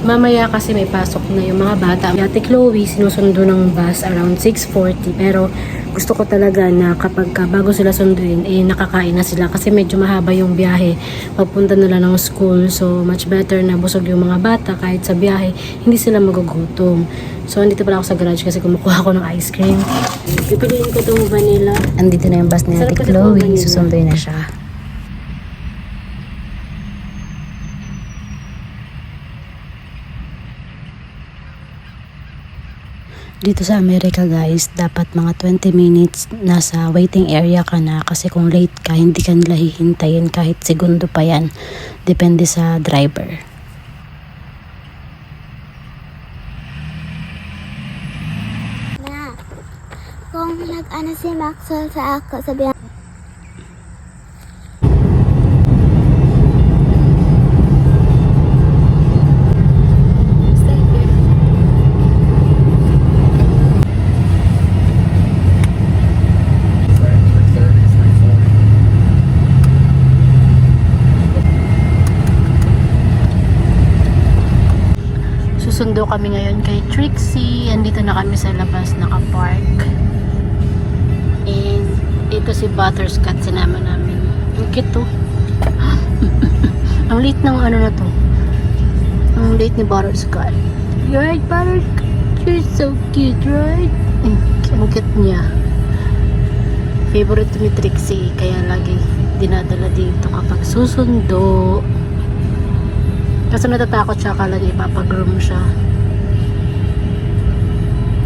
Mamaya kasi may pasok na yung mga bata. Ate Chloe, sinusundo ng bus around 6:40. Pero gusto ko talaga na kapag bago sila sunduin, nakakain na sila. Kasi medyo mahaba yung biyahe. Papunta nila ng school. So, much better na busog yung mga bata. Kahit sa biyahe, hindi sila magugutom. So, andito pala ako sa garage kasi kumukuha ako ng ice cream. Pipiliin ko itong vanilla. Andito na yung bus ni Ate Chloe. Susunduin na siya. Dito sa Amerika guys, dapat mga 20 minutes nasa waiting area ka na kasi kung late ka, hindi ka nila hihintayin kahit segundo pa yan. Depende sa driver. Na, kung nag-ano si Maxwell sa ako, sabi niya, Susundo kami ngayon kay Trixie. Andito na kami sa labas, naka-park. And ito si Butterscotch, sinama namin. Ang cute to. Ang liit ng ano na to. Ang liit ni Butterscotch. You're right, Butterscotch. You're so cute, right? Ang cute niya. Favorite ni Trixie, kaya lagi dinadala dito kapag susundo. Kasi natatakot siya, akala niya ipapagroom siya.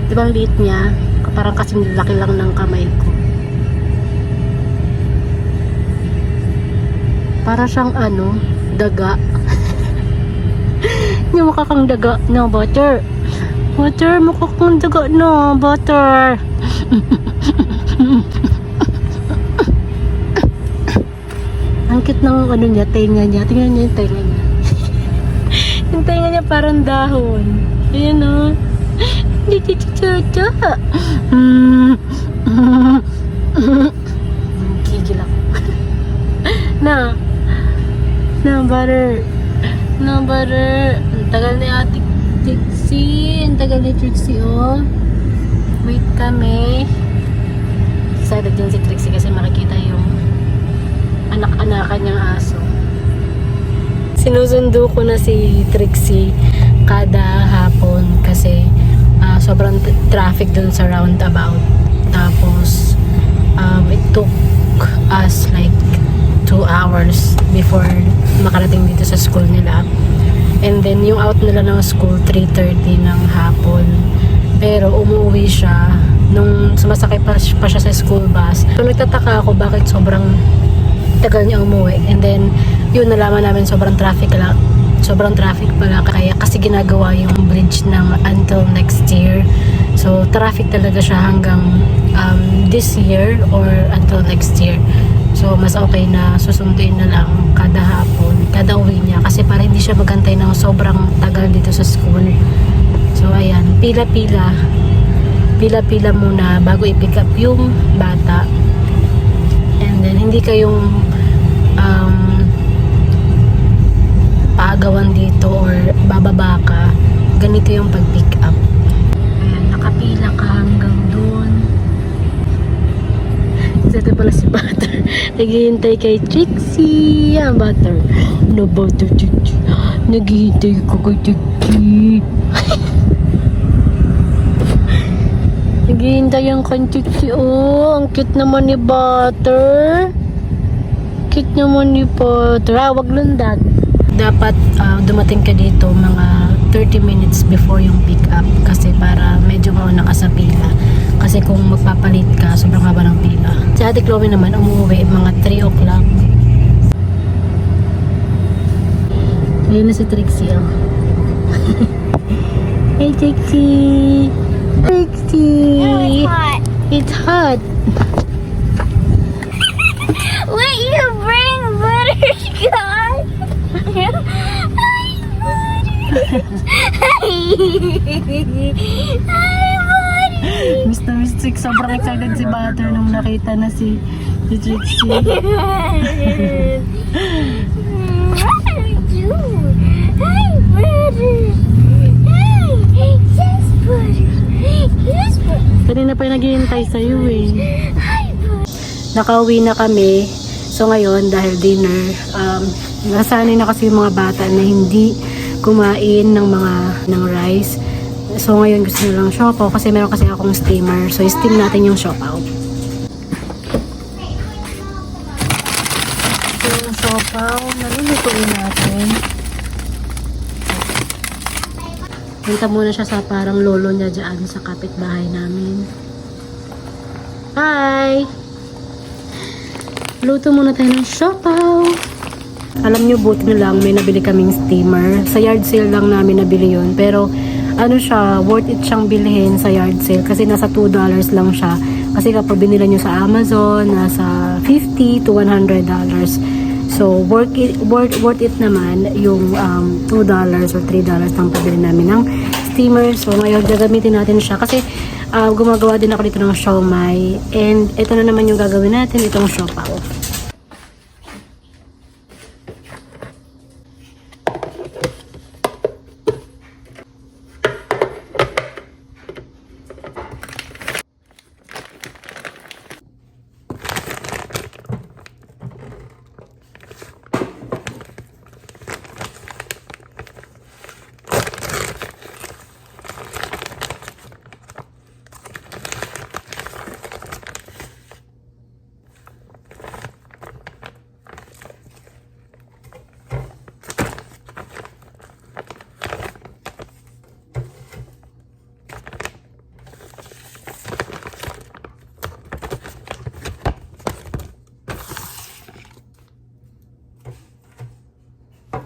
Diba ang liit niya? Parang kasing laki lang ng kamay ko. Para siyang ano, daga. Yung mukha kang daga na butter. Butter, mukha kang daga na butter. Ang cute ng ano niya, tenga niya. Tingnan niya yung tenga niya. Yung tenga niya parang dahon. Ayan o. Gigil ako. Na butter. Na butter. Ang tagal ni Ate Trixie. Ang tagal ni Trixie oh. Wait kami. Excited din si Trixie kasi makikita yung anak-anakan niyang aso. Sinusundo ko na si Trixie kada hapon kasi sobrang traffic dun sa roundabout. Tapos it took us like 2 hours before makarating dito sa school nila. And then yung out nila ng school 3:30 ng hapon. Pero umuwi siya nung sumasakay pa siya sa school bus. So nagtataka ako bakit sobrang tagal niya umuwi. And then yun, nalaman namin sobrang traffic pala kaya kasi ginagawa yung bridge ng until next year. So traffic talaga siya hanggang this year or until next year. So mas okay na susunduin na lang kada hapon, kada uwi niya kasi para hindi siya magantay ng sobrang tagal dito sa school. So ayan, pila-pila muna bago i-pick up yung bata. And then hindi kayong paagawan dito or bababa ka, ganito yung pag-pick up. Ayan, nakapila ka hanggang doon. Ito pala si Butter. Naghihintay kay Trixie. Yan, Butter. No, Butter, Trixie. Naghihintay ko kay Trixie. Naghihintay yung kay Trixie. Oh, ang cute naman ni Butter. Cute naman ni Butter. Wag lundag. Dapat dumating ka dito mga 30 minutes before yung pick up kasi para medyo mauna ka sa pila. Kasi kung magpapalit ka, sobrang haba ng pila. Si Ate Chloe naman umuwi mga 3 o'clock. Ayun na si Trixie oh. Hey Trixie! Trixie! oh, it's hot. It's hot! Wait, you bring Butterscotch? Mr. Mystic, sobrang excited si Butter nung nakita na si Trixie. What are you doing? Hi, Butter. Kanina pa yung naghihintay sa'yo eh. Nakauwi na kami. So ngayon, dahil dinner, nasanay na kasi yung mga bata na hindi kumain ng rice. So ngayon gusto nila ng siopaw kasi meron kasi akong steamer. So steam natin yung siopaw. So yung siopaw, nalulutuin natin. Punta muna siya sa parang lolo niya dyan sa kapitbahay namin. Hi! Luto muna tayo ng siopaw. Alam nyo, buti na lang may nabili kaming steamer. Sa yard sale lang namin nabili yun. Pero ano siya, worth it siyang bilhin sa yard sale. Kasi nasa $2 lang siya. Kasi kapag binila nyo sa Amazon, nasa $50 to $100. So, worth it naman yung $2 or $3 ng pabili namin ng steamer. So, ngayon gagamitin natin siya. Kasi gumagawa din ako dito ng siomai. And ito na naman yung gagawin natin, itong siopaw.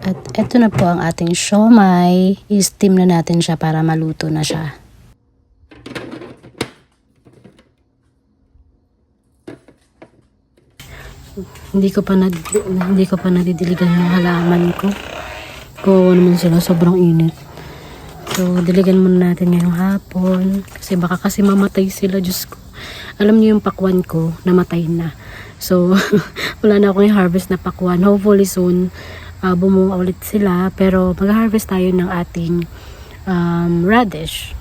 At eto na po ang ating siomai. I-steam na natin siya para maluto na siya. Hindi ko pa nadidiligan yung halaman ko. Kawawa naman sila, sobrang init. So, diligan muna natin ngayong hapon. Kasi baka kasi mamatay sila, Diyos ko. Alam niyo yung pakwan ko, namatay na. So, wala na akong i-harvest na pakwan. Hopefully soon, bumunga ulit sila, pero mag-harvest tayo ng ating radish.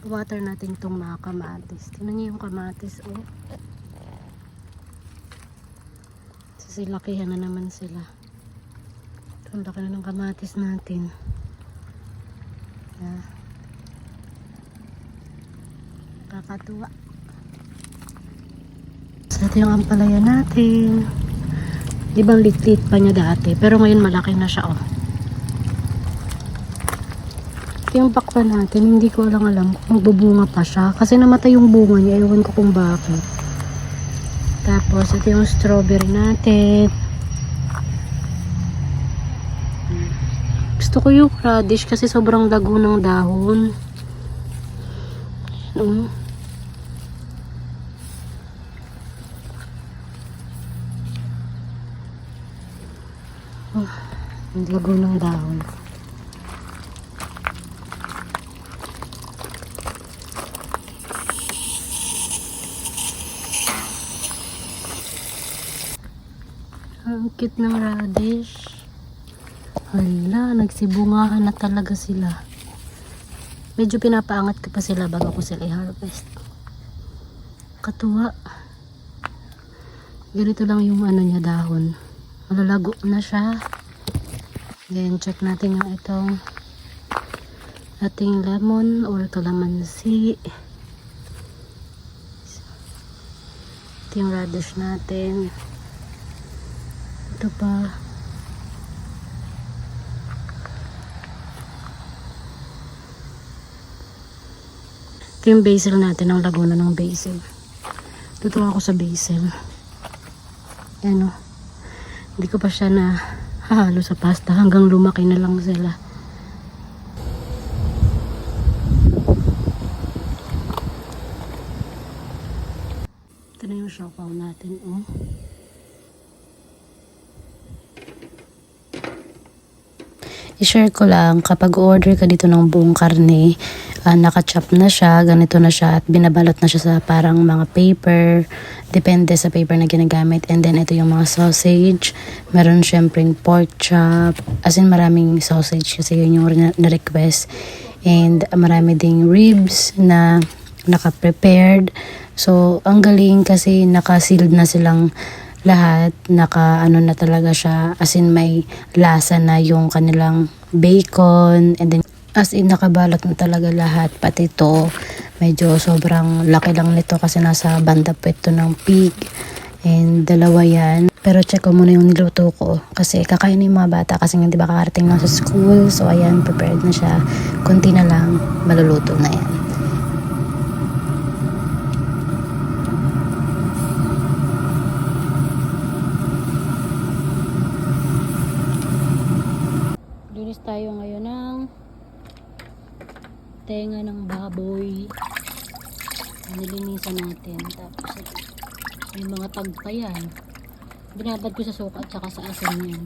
Water natin itong mga kamatis. Tingnan niyo yung kamatis, oh. Sisilakihan na naman sila. Ito, ang laki na ng kamatis natin. Yeah. Kakatuwa. So, ito yung ampalaya natin. Ibang lit-lit pa niya dati. Pero ngayon malaki na siya, oh. Yung pakwan natin, hindi ko alam kung magbubunga pa siya. Kasi namatay yung bunga niya. Ewan ko kung bakit. Tapos, ito yung strawberry natin. Gusto ko yung radish kasi sobrang lago ng dahon. Ang lago ng dahon. Ang cute ng radish. Hala, nagsibungahan na talaga sila. Medyo pinapaangat ko pa sila bago ko sila i-harvest. Katuwa. Ganito lang yung ano niya, dahon. Malalago na siya. Then, check natin yung itong ating lemon or kalamansi. Ito yung radish natin. Ito pa. Ito yung basil natin, ang laguna ng basil. Tutuwa ako sa basil. Yan o. Hindi ko pa siya na hahalo sa pasta hanggang lumaki na lang sila. natin, oh. I-share ko lang, kapag order ka dito ng buong karne, naka-chop na siya, ganito na siya, at binabalot na siya sa parang mga paper, depende sa paper na ginagamit. And then, ito yung mga sausage, meron syempreng pork chop, as in maraming sausage kasi yun yung na-request. And marami ding ribs na naka-prepared. So, ang galing kasi naka-sealed na silang lahat, naka-ano na talaga siya, as in may lasa na yung kanilang bacon, and then as in nakabalot na talaga lahat, pati ito medyo sobrang laki lang nito kasi nasa banda po ito ng pig, and dalawa yan. Pero check ko muna yung niluto ko kasi kakain yung mga bata kasi hindi ba kakarating lang sa school. So ayan, prepared na siya, konti na lang maluluto na yan. Linis tayo ngayon ng tenga ng baboy. Nilinisan natin. Tapos may mga tag pa yan. Binabad ko sa suka at saka sa asin yan.